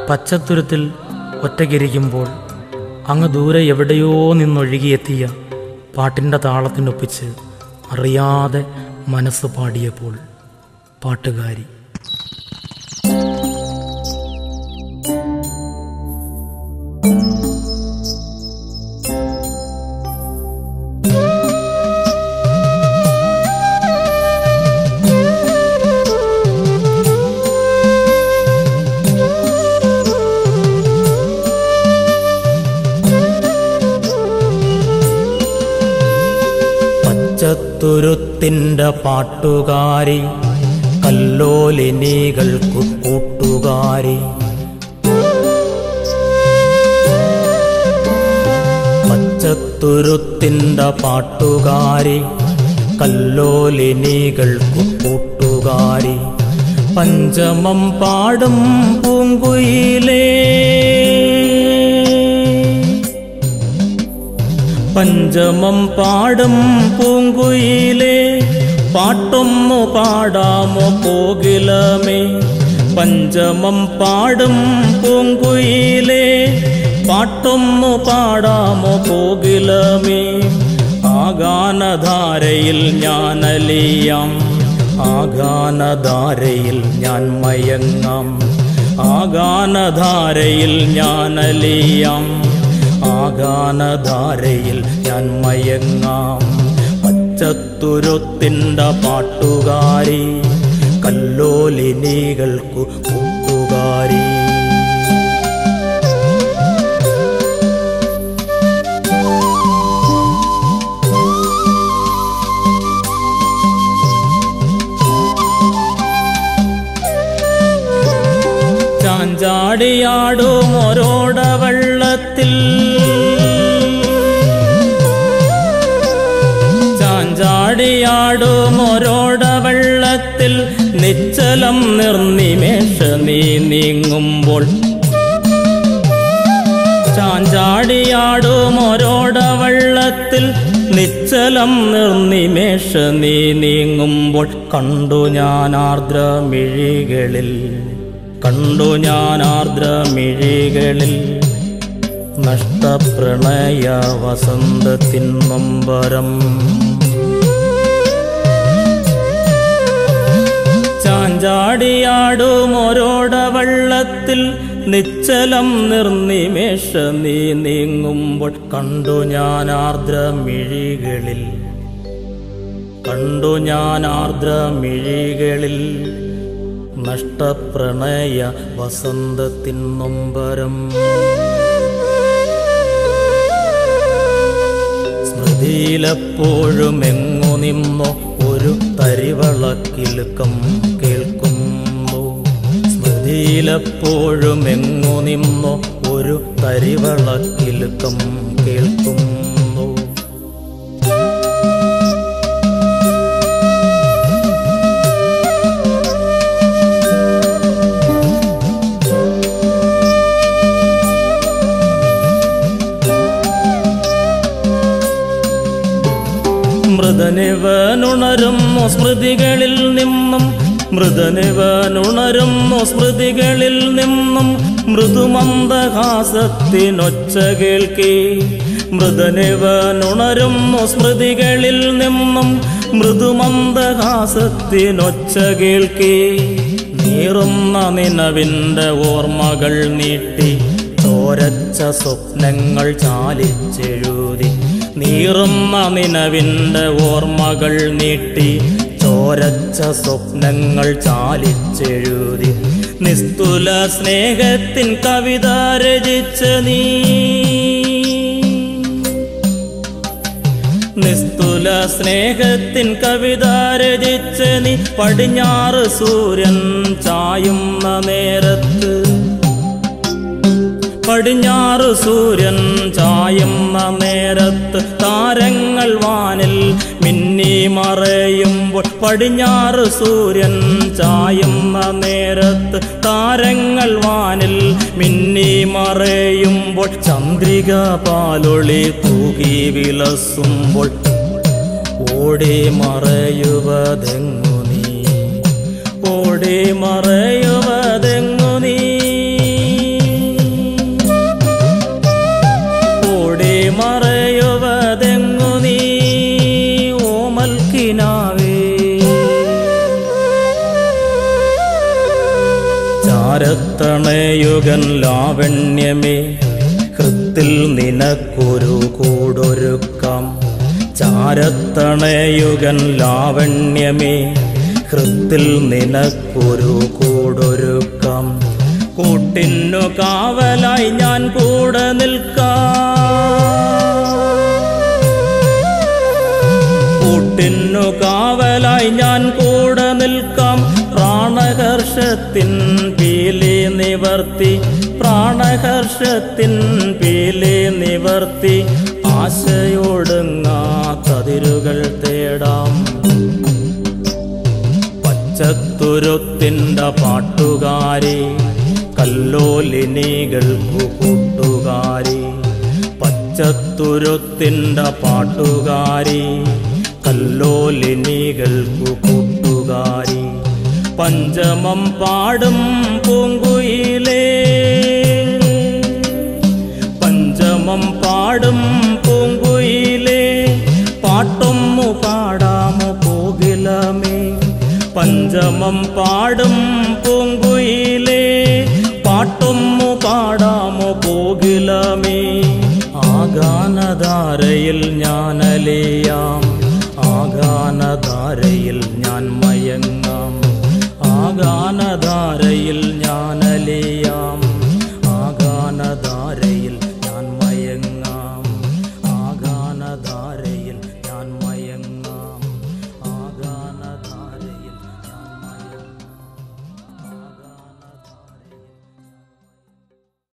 പച്ചത്തുരുത്തിൽ ഒറ്റയ്ക്കിരിക്കുമ്പോൾ അങ്ങ് ദൂരെ എവിടെയോ നിന്നൊഴുകിയെത്തിയ പാട്ടിൻ്റെ താളത്തിനൊപ്പിച്ച് അറിയാതെ മനസ്സ് പാടിയപ്പോൾ പാട്ടുകാരി. പച്ചത്തുരുത്തിൻ്റെ പാട്ടുകാരി, കല്ലോലിനികൾക്കു കൂട്ടുകാരി. പച്ചത്തുരുത്തിൻ്റെ പാട്ടുകാരി, കല്ലോലിനികൾക്കു കൂട്ടുകാരി. പഞ്ചമം പാടും പൂങ്കുയിലേ, പഞ്ചമം പാടും പൂങ്കുയിലേ, പാട്ടൊന്നു പാടാമോ കോകിലമേ. പഞ്ചമം പാടും പൂങ്കുയിലേ, പാട്ടൊന്നു പാടാമോ കോകിലമേ. ആഗാനധാരയിൽ ഞാനലിയാം, ആഗാനധാരയിൽ ഞാൻ മയങ്ങാം. ആഗാനധാരയിൽ ഞാനലിയാം, ആഗാനധാരയിൽ ഞാൻ മയങ്ങാം. പച്ചത്തുരുത്തിൻ്റെ പാട്ടുകാരി, കല്ലോലിനികൾക്കു കൂട്ടുകാരി. ചാഞ്ചാടിയാടും ഒരോട വെള്ളത്തിൽ, ചാഞ്ചാടിയാടും ഒരോട വെള്ളത്തിൽ, നിശ്ചലം നിർനിമേഷ നീ നീങ്ങുമ്പോൾ. ചാഞ്ചാടിയാടും ഒരോട വെള്ളത്തിൽ, നിശ്ചലം നിർനിമേഷ നീ നീങ്ങുമ്പോൾ. കണ്ടു ഞാൻ ആർദ്രമിഴികളിൽ, കണ്ടു ഞാൻ ആർദ്രമിഴികളിൽ, നഷ്ടപ്രണയ വസന്തത്തിൻ നൊമ്പരം. ചാഞ്ചാടിയാടും ഒരോട വെള്ളത്തിൽ, നിശ്ചലം നിർനിമേഷ നീ നീങ്ങുമ്പോൾ. കണ്ടു ഞാൻ ആർദ്രമിഴികളിൽ, കണ്ടു ഞാൻ ആർദ്രമിഴികളിൽ, നഷ്ടപ്രണയ വസന്തത്തിൻ നൊമ്പരം. സ്മൃതിയിലെപ്പോഴും എങ്ങു നിന്നോ ഒരു തരിവളക്കിലുക്കം കേൾക്കുന്നു. സ്മൃതിയിലെപ്പോഴും എങ്ങു നിന്നോ ഒരു തരിവളക്കിലുക്കം കേൾക്കുന്നു. മൃദനിവനുണരുന്നു സ്മൃതികളിൽ നിന്നും, മൃദനിവനുണരുന്നു സ്മൃതികളിൽ നിന്നും, മൃദുമന്ദഹാസത്തിനൊച്ച കേൾക്കേ. മൃദനിവനുണരുന്നു സ്മൃതികളിൽ നിന്നും, മൃദുമന്ദഹാസത്തിനൊച്ച കേൾക്കേ. നീറുന്ന നിനവിൻ്റെ ഓർമ്മകൾ നീട്ടി, ചോരച്ച സ്വപ്നങ്ങൾ ചാലിച്ചെഴുതി. നീറുന്ന നിനവിൻ്റെ ഓർമ്മകൾ നീട്ടി, ചോരച്ച സ്വപ്നങ്ങൾ ചാലിച്ചെഴുതി. നിസ്തുല സ്നേഹത്തിൻ കവിത രചിച്ച നീ, നിസ്തുല സ്നേഹത്തിൻ കവിത രചിച്ച നീ. പടിഞ്ഞാറ് സൂര്യൻ ചായുന്ന നേരത്ത്, പടിഞ്ഞാറ് സൂര്യൻ ചായുന്ന നേരത്ത്, താരങ്ങൾ വാനിൽ മിന്നി മറയുമ്പോൾ. പടിഞ്ഞാറ് സൂര്യൻ ചായുന്ന നേരത്ത്, താരങ്ങൾ വാനിൽ മിന്നി മറയുമ്പോൾ. ചന്ദ്രിക പാലൊളി തൂകി വിലസുമ്പോൾ, ഓടി മറയുവതെങ്ങു നീ, ഓടി മറയുവതെങ്ങു നീ. ചാരത്തണയുഗൻ ലാവണ്യമേ ഹൃത്തിൽ നിനക്കൊരു കൂടൊരുക്കാം ചാരത്തണയുഗൻ ലാവണ്യമേ ഹൃത്തിൽ നിനക്കൊരു കൂടൊരുക്കാം കൂട്ടിനു കാവലായി ഞാൻ കൂടെ നിൽക്കാം കൂട്ടിനു കാവലായി ഞാൻ കൂടെ നിൽക്കാം പ്രാണഹർഷത്തിൻ പീലി നിവർത്തി പ്രാണഹർഷത്തിൻ പീലി നിവർത്തി ആശയൊടുങ്ങാത്തതിരുകൾ തേടാം പച്ചത്തുരുത്തിൻ്റെ പാട്ടുകാരി കല്ലോലിനികൾക്കു കൂട്ടുകാരി പച്ചത്തുരുത്തിൻ്റെ പാട്ടുകാരി കല്ലോലിനികൾക്കു കൂട്ടുകാരി പഞ്ചമം പാടും പൂങ്കുയിലേ പഞ്ചമം പാടും പൂങ്കുയിലേ പാട്ടൊന്നു പാടാമോ കോകിലമേ പഞ്ചമം പാടും പൂങ്കുയിലേ പാട്ടൊന്നു പാടാമോ കോകിലമേ ആഗാനധാരയിൽ ഞാനലിയാം ആഗാനധാരയിൽ ഞാൻ മയങ്ങാം ആഗാനധാരയിൽ ഞാനലിയാം